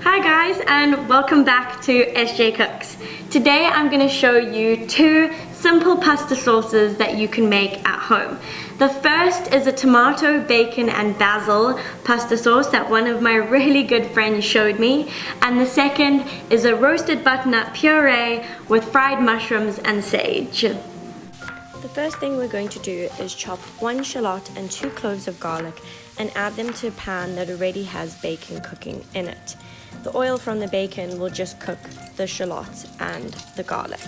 Hi guys, and welcome back to SJ Cooks. Today I'm going to show you two simple pasta sauces that you can make at home. The first is a tomato, bacon and basil pasta sauce that one of my really good friends showed me, and the second is a roasted butternut puree with fried mushrooms and sage. The first thing we're going to do is chop 1 shallot and 2 cloves of garlic and add them to a pan that already has bacon cooking in it. The oil from the bacon will just cook the shallots and the garlic.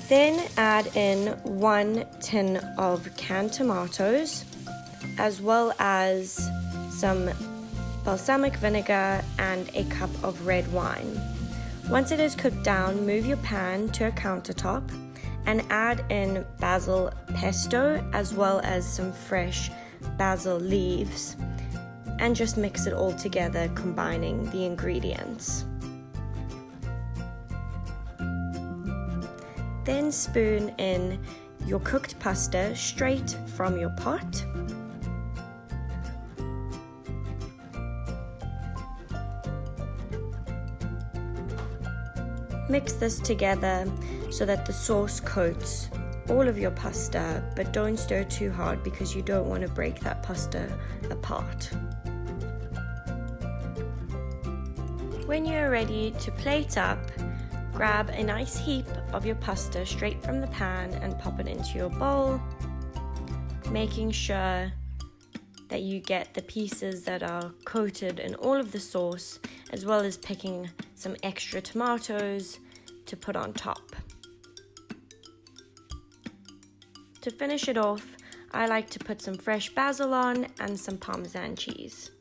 Then add in 1 tin of canned tomatoes, as well as some balsamic vinegar and a cup of red wine. Once it is cooked down, move your pan to a countertop and add in basil pesto as well as some fresh basil leaves, and just mix it all together, combining the ingredients. Then spoon in your cooked pasta straight from your pot. Mix this together so that the sauce coats all of your pasta, but don't stir too hard because you don't want to break that pasta apart. When you're ready to plate up, grab a nice heap of your pasta straight from the pan and pop it into your bowl, making sure that you get the pieces that are coated in all of the sauce, as well as picking some extra tomatoes to put on top. To finish it off, I like to put some fresh basil on and some Parmesan cheese.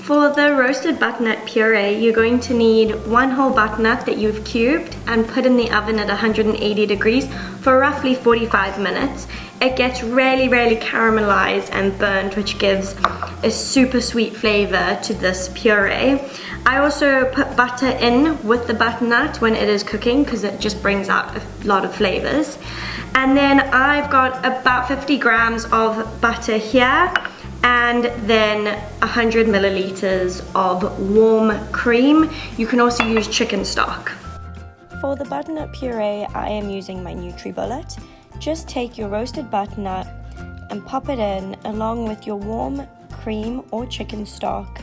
For the roasted butternut puree, you're going to need 1 whole butternut that you've cubed and put in the oven at 180 degrees for roughly 45 minutes. It gets really caramelized and burnt, which gives a super sweet flavor to this puree. I also put butter in with the butternut when it is cooking because it just brings out a lot of flavors. And then I've got about 50 grams of butter here, and then 100 milliliters of warm cream. You can also use chicken stock. For the butternut puree, I am using my NutriBullet. Just take your roasted butternut and pop it in along with your warm cream or chicken stock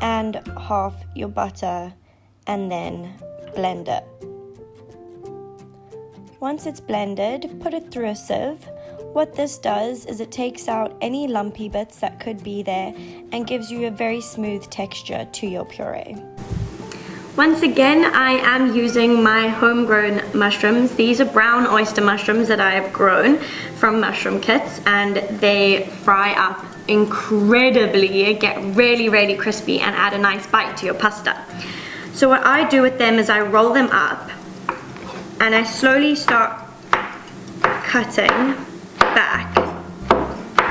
and half your butter, and then blend it. Once it's blended, put it through a sieve. What this does is it takes out any lumpy bits that could be there and gives you a very smooth texture to your puree. Once again, I am using my homegrown mushrooms. These are brown oyster mushrooms that I have grown from mushroom kits, and they fry up incredibly, get really crispy and add a nice bite to your pasta. So what I do with them is I roll them up and I slowly start cutting back,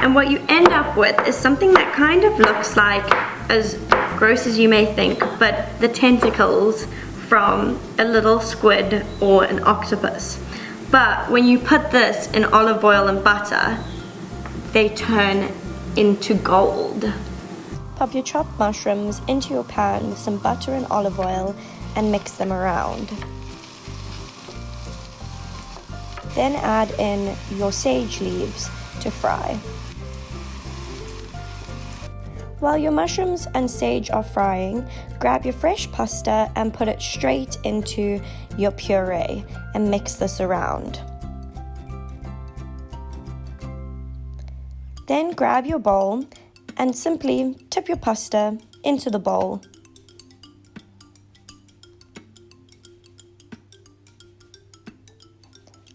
and what you end up with is something that kind of looks like, as gross as you may think, but the tentacles from a little squid or an octopus. But when you put this in olive oil and butter, they turn into gold. Pop your chopped mushrooms into your pan with some butter and olive oil and mix them around. Then add in your sage leaves to fry. While your mushrooms and sage are frying, grab your fresh pasta and put it straight into your puree and mix this around. Then grab your bowl and simply tip your pasta into the bowl.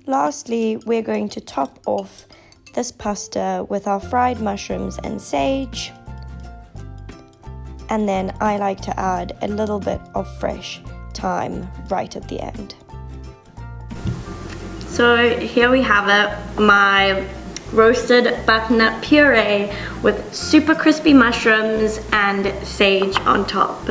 Lastly, we're going to top off this pasta with our fried mushrooms and sage. And then I like to add a little bit of fresh thyme right at the end. So here we have it, my roasted butternut puree with super crispy mushrooms and sage on top.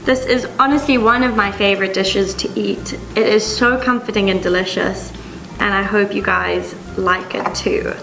This is honestly one of my favorite dishes to eat. It is so comforting and delicious, and I hope you guys like it too.